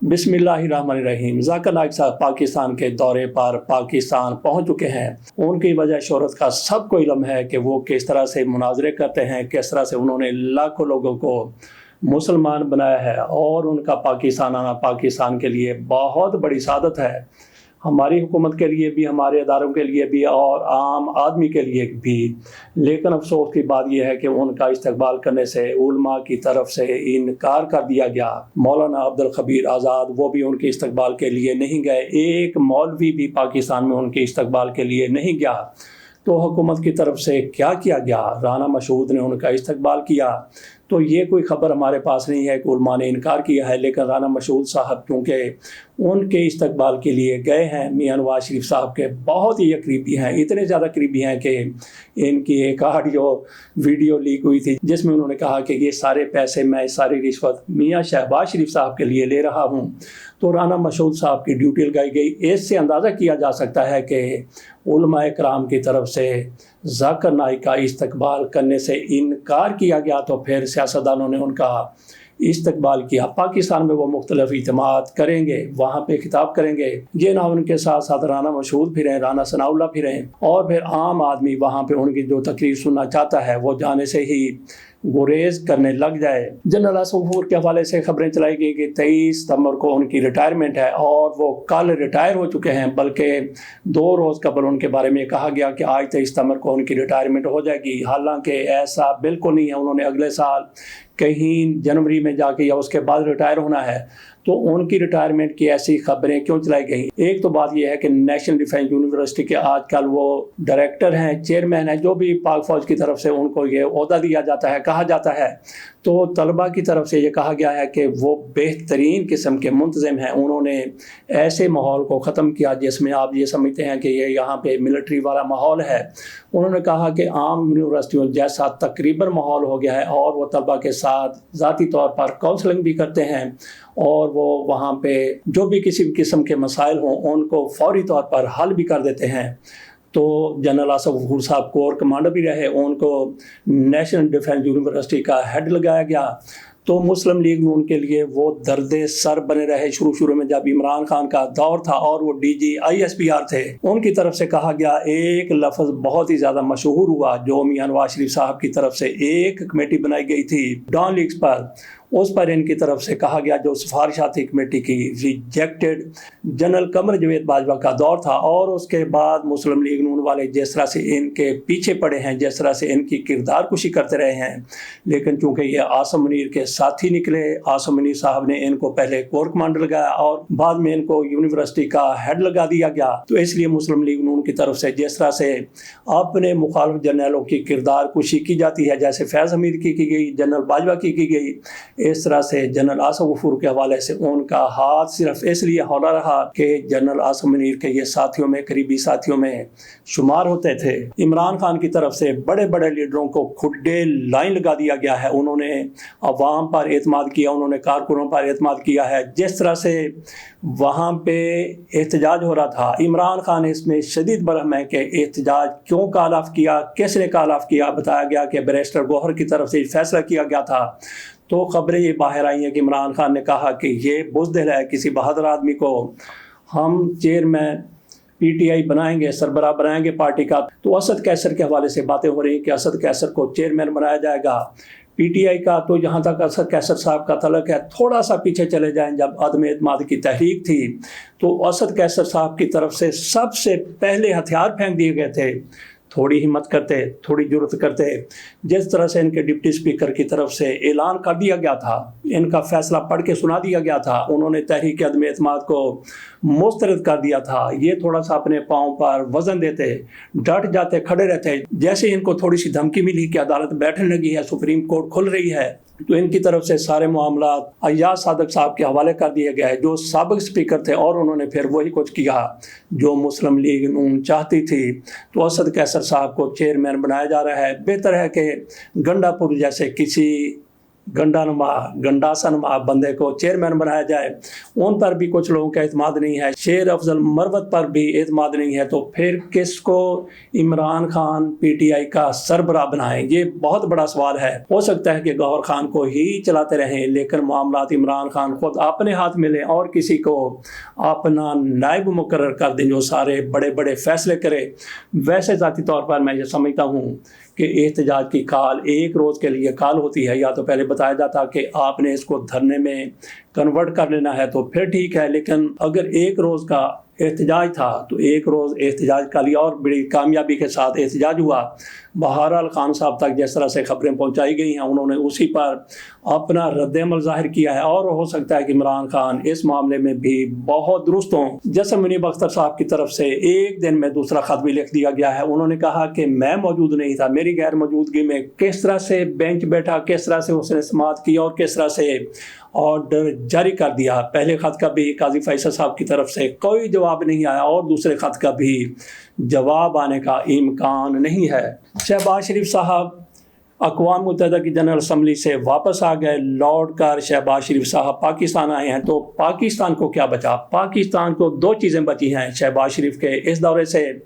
बिस्मिल्लाहिर्रहमानिर्रहीम। ज़ाकिर नाइक साहब पाकिस्तान के दौरे पर पाकिस्तान पहुंच चुके हैं। उनकी वजह शोहरत का सबको इल्म है कि वो किस तरह से मुनाजरे करते हैं, किस तरह से उन्होंने लाखों लोगों को मुसलमान बनाया है और उनका पाकिस्तान आना पाकिस्तान के लिए बहुत बड़ी सादत है। हमारी हुकूमत के लिए भी, हमारे अदारों के लिए भी और आम आदमी के लिए भी। लेकिन अफसोस की बात यह है कि उनका इस्तकबाल करने से उलमा की तरफ से इनकार कर दिया गया। मौलाना अब्दुल खबीर आज़ाद वो भी उनके इस्तकबाल के लिए नहीं गए, एक मौलवी भी पाकिस्तान में उनके इस्तकबाल के लिए नहीं गया। तो हुकूमत की तरफ से क्या किया गया? राना मशहूद ने उनका इस्तकबाल किया। तो ये कोई ख़बर हमारे पास नहीं है कि उलमा ने इनकार किया है, लेकिन राना मशहूद साहब क्योंकि उनके इस्तकबाल के लिए गए हैं, मियां नवाज शरीफ साहब के बहुत ही करीबी हैं, इतने ज़्यादा करीबी हैं कि इनकी एक ऑडियो वीडियो लीक हुई थी जिसमें उन्होंने कहा कि ये सारे पैसे, मैं सारी रिश्वत मियां शहबाज शरीफ साहब के लिए ले रहा हूँ। तो राना मशहूद साहब की ड्यूटी लगाई गई। इससे अंदाज़ा किया जा सकता है कि उलमा इकराम की तरफ से ज़ाकिर नाइक का इस्तकबाल करने से इनकार किया गया, तो फिर सियासतदानों ने उनका इस्तकबाल किया। पाकिस्तान में वो मुख्तलिफ इजतिमात करेंगे, वहाँ पे खिताब करेंगे। ये ना उनके साथ साथ राना मशहूद भी रहें, राना सनाउल्लाह भी रहें, और फिर आम आदमी वहाँ पे उनकी जो तकरीर सुनना चाहता है वो जाने से ही गुरेज करने लग जाए। जनरल आसिफ गफूर के हवाले से खबरें चलाई गई कि 23 सितंबर को उनकी रिटायरमेंट है और वो कल रिटायर हो चुके हैं, बल्कि 2 रोज़ कबल उनके बारे में कहा गया कि आज 23 सितंबर को उनकी रिटायरमेंट हो जाएगी। हालांकि ऐसा बिल्कुल नहीं है। उन्होंने अगले साल कहीं जनवरी में जाके या उसके बाद रिटायर होना है। तो उनकी रिटायरमेंट की ऐसी खबरें क्यों चलाई गई? एक तो बात यह है कि नेशनल डिफेंस यूनिवर्सिटी के आजकल वो डायरेक्टर हैं, चेयरमैन हैं, जो भी पाक फौज की तरफ से उनको ये ओहदा दिया जाता है, कहा जाता है। तो तलबा की तरफ से ये कहा गया है कि वो बेहतरीन किस्म के मुंतज़िम हैं। उन्होंने ऐसे माहौल को ख़त्म किया जिसमें आप ये समझते हैं कि ये यहाँ पे मिलिट्री वाला माहौल है। उन्होंने कहा कि आम यूनिवर्सिटियों जैसा तकरीबन माहौल हो गया है और वो तलबा के साथ ज़ाती तौर पर काउंसलिंग भी करते हैं और वो वहाँ पे जो भी किसी भी किस्म के मसाइल हों उनको फौरी तौर पर हल भी कर देते हैं। तो जनरल आसिफ गफूर साहब कोर कमांडर भी रहे, उनको नेशनल डिफेंस यूनिवर्सिटी का हेड लगाया गया। तो मुस्लिम लीग में उनके लिए वो दर्दे सर बने रहे। शुरू में जब इमरान खान का दौर था और वो DG ISPR थे, उनकी तरफ से कहा गया एक लफ्ज़ बहुत ही ज़्यादा मशहूर हुआ, जो मियां नवाज शरीफ साहब की तरफ से एक कमेटी बनाई गई थी डॉन लीग्स पर। उस पर इनकी तरफ से कहा गया, जो सिफारिशात थी कमेटी की, रिजेक्टेड। जनरल कमर जवेद बाजवा का दौर था और उसके बाद मुस्लिम लीग नून वाले जिस तरह से इनके पीछे पड़े हैं, जिस तरह से इनकी किरदार कुशी करते रहे हैं, लेकिन चूंकि ये आसम मुनीर के साथी निकले, आसम मुनीर साहब ने इनको पहले कोर कमांडर लगाया और बाद में इनको यूनिवर्सिटी का हेड लगा दिया गया। तो इसलिए मुस्लिम लीग नून की तरफ से जिस तरह से अपने मुखालिफ जर्नलों की किरदार कुशी की जाती है, जैसे फैज़ हमीद की गई, जनरल बाजवा की गई, इस तरह से जनरल आसिफ गफूर के हवाले से उनका हाथ सिर्फ इसलिए हौला रहा कि जनरल आसिम मुनीर के ये साथियों में, करीबी साथियों में शुमार होते थे। इमरान खान की तरफ से बड़े बड़े लीडरों को खुड्डे लाइन लगा दिया गया है। उन्होंने अवाम पर एतमाद किया, उन्होंने कारकुनों पर एतमाद किया है। जिस तरह से वहाँ पे एहतजाज हो रहा था, इमरान खान इसमें शदीद बरहम है कि एहतजाज क्यों कॉल ऑफ किया, किसने कॉल ऑफ किया। बताया गया कि बैरिस्टर गौहर की तरफ से फैसला किया गया था। तो खबरें ये बाहर आई हैं कि इमरान खान ने कहा कि ये बुज़दिल है, किसी बहादुर आदमी को हम चेयरमैन PTI बनाएंगे, सरबराह बनाएंगे पार्टी का। तो असद कैसर के हवाले से बातें हो रही हैं कि असद कैसर को चेयरमैन बनाया जाएगा PTI का। तो जहाँ तक असद कैसर साहब का तलक है, थोड़ा सा पीछे चले जाएं, जब अदम एतमाद की तहरीक थी तो असद कैसर साहब की तरफ से सबसे पहले हथियार फेंक दिए गए थे। थोड़ी हिम्मत करते, थोड़ी जुर्रत करते, जिस तरह से इनके डिप्टी स्पीकर की तरफ से ऐलान कर दिया गया था, इनका फैसला पढ़ के सुना दिया गया था, उन्होंने तहरीक अदम एतमाद को मुस्तरद कर दिया था। ये थोड़ा सा अपने पाँव पर वजन देते, डट जाते, खड़े रहते। जैसे इनको थोड़ी सी धमकी मिली कि अदालत बैठने लगी है, सुप्रीम कोर्ट खुल रही है, तो इनकी तरफ से सारे मामला अय्याज सादक साहब के हवाले कर दिए गए, जो साबिक स्पीकर थे, और उन्होंने फिर वही कुछ किया जो मुस्लिम लीग नून चाहती थी। तो असद कैसर साहब को चेयरमैन बनाया जा रहा है। बेहतर है कि गंडापुर जैसे किसी गंडासा बंदे को चेयरमैन बनाया जाए, उन पर भी कुछ लोगों का एतमाद नहीं है। शेर अफजल मरवत पर भी एतमाद नहीं है, तो फिर किसको इमरान खान पीटीआई का सरबराह बनाएं? ये बहुत बड़ा सवाल है। हो सकता है कि गौहर खान को ही चलाते रहें, लेकिन मामलात इमरान खान खुद अपने हाथ में लें और किसी को अपना नायब मुकर्रर कर दें जो सारे बड़े बड़े फैसले करे। वैसे ज़ाती तौर पर मैं ये समझता हूँ कि एहतजाज की कॉल एक रोज़ के लिए कॉल होती है, या तो पहले बताया जाता कि आपने इसको धरने में कन्वर्ट कर लेना है तो फिर ठीक है, लेकिन अगर एक रोज़ का एहतजाज था तो एक रोज़ एहतजाज का लिया और बड़ी कामयाबी के साथ एहतजाज हुआ। बहरहाल खान साहब तक जिस तरह से खबरें पहुंचाई गई हैं, उन्होंने उसी पर अपना रद्द-ए-अमल ज़ाहिर किया है, और हो सकता है कि इमरान खान इस मामले में भी बहुत दुरुस्त हों। जैसे मुनीब अख्तर साहब की तरफ से एक दिन में दूसरा खत भी लिख दिया गया है। उन्होंने कहा कि मैं मौजूद नहीं था, मेरी गैर मौजूदगी में किस तरह से बेंच बैठा, किस तरह से उसने समाअत की और किस तरह से ऑर्डर जारी कर दिया। पहले खत का भी काजी फैसल साहब की तरफ से कोई जवाब नहीं आया और दूसरे खत का भी जवाब आने का इम्कान नहीं है। शहबाज शरीफ साहब अक़वाम मुत्तहिदा की जनरल असम्बली से वापस आ गए, लौट कर शहबाज शरीफ साहब पाकिस्तान आए हैं। तो पाकिस्तान को क्या बचा? पाकिस्तान को दो चीज़ें बची हैं शहबाज शरीफ के इस दौरे से।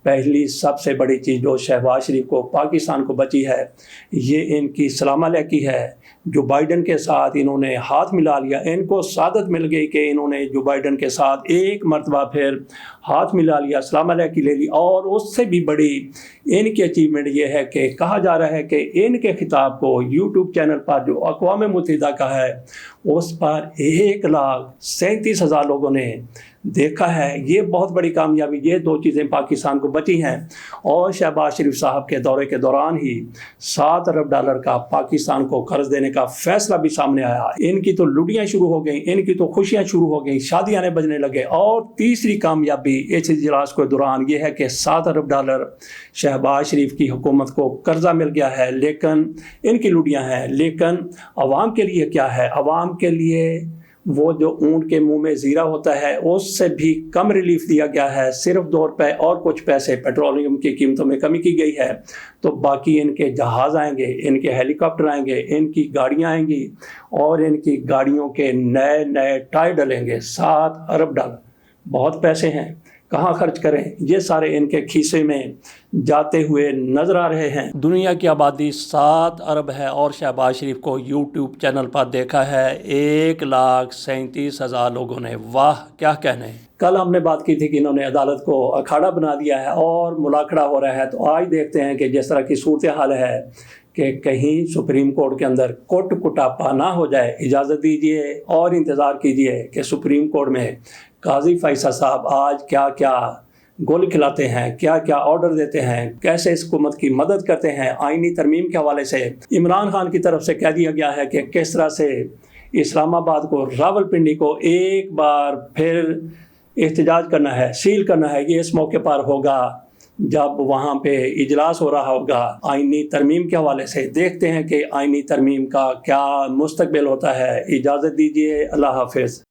पहली सबसे बड़ी चीज़ जो शहबाज शरीफ को पाकिस्तान को बची है, ये इनकी सलाम अलैकी है। जो बाइडन के साथ इन्होंने हाथ मिला लिया, इनको सादत मिल गई कि इन्होंने जो बाइडन के साथ एक मरतबा फिर हाथ मिला लिया, सलाम अलैकी ले ली। और उससे भी बड़ी इनकी अचीवमेंट ये है कि कहा जा रहा है कि इनके खिताब को यूट्यूब चैनल पर जो अक़वाम मुत्तहिदा का है उस पर 1,37,000 लोगों ने देखा है। ये बहुत बड़ी कामयाबी, ये दो चीज़ें पाकिस्तान को बची हैं। और शहबाज शरीफ साहब के दौरे के दौरान ही $7 अरब का पाकिस्तान को कर्ज देने का फैसला भी सामने आया। इनकी तो लुटियाँ शुरू हो गई, इनकी तो खुशियाँ शुरू हो गई, शादियाँ बजने लगे। और तीसरी कामयाबी इस इजलास के दौरान ये है कि $7 अरब शहबाज शरीफ की हुकूमत को कर्जा मिल गया है, लेकिन इनकी लुटियाँ हैं। लेकिन अवाम के लिए क्या है? अवाम के लिए वो जो ऊँट के मुंह में ज़ीरा होता है उससे भी कम रिलीफ दिया गया है। सिर्फ 2 रुपए और कुछ पैसे पेट्रोलियम की कीमतों में कमी की गई है। तो बाकी इनके जहाज़ आएंगे, इनके हेलीकॉप्टर आएंगे, इनकी गाड़ियाँ आएंगी और इनकी गाड़ियों के नए नए टायर डलेंगे। $7 अरब बहुत पैसे हैं, कहाँ खर्च करें? ये सारे इनके खीसे में जाते हुए नजर आ रहे हैं। दुनिया की आबादी 7 अरब है और शहबाज शरीफ को यूट्यूब चैनल पर देखा है 1,37,000 लोगों ने। वाह, क्या कहने। कल हमने बात की थी कि इन्होंने अदालत को अखाड़ा बना दिया है और मुलाकड़ा हो रहा है। तो आज देखते हैं कि जिस तरह की सूरत हाल है कि कहीं सुप्रीम कोर्ट के अंदर कुट कुटापा ना हो जाए। इजाज़त दीजिए और इंतज़ार कीजिए कि सुप्रीम कोर्ट में काजी फैसल साहब आज क्या क्या गोली खिलाते हैं, क्या क्या ऑर्डर देते हैं, कैसे इस हुकूमत की मदद करते हैं। आईनी तरमीम के हवाले से इमरान खान की तरफ से कह दिया गया है कि किस तरह से इस्लामाबाद को, रावलपिंडी को एक बार फिर एहतजाज करना है, सील करना है। ये इस मौके पर होगा जब वहाँ पे इजलास हो रहा होगा आईनी तरमीम के हवाले से। देखते हैं कि आईनी तरमीम का क्या मुस्तकबिल होता है। इजाज़त दीजिए, अल्लाह हाफिज़।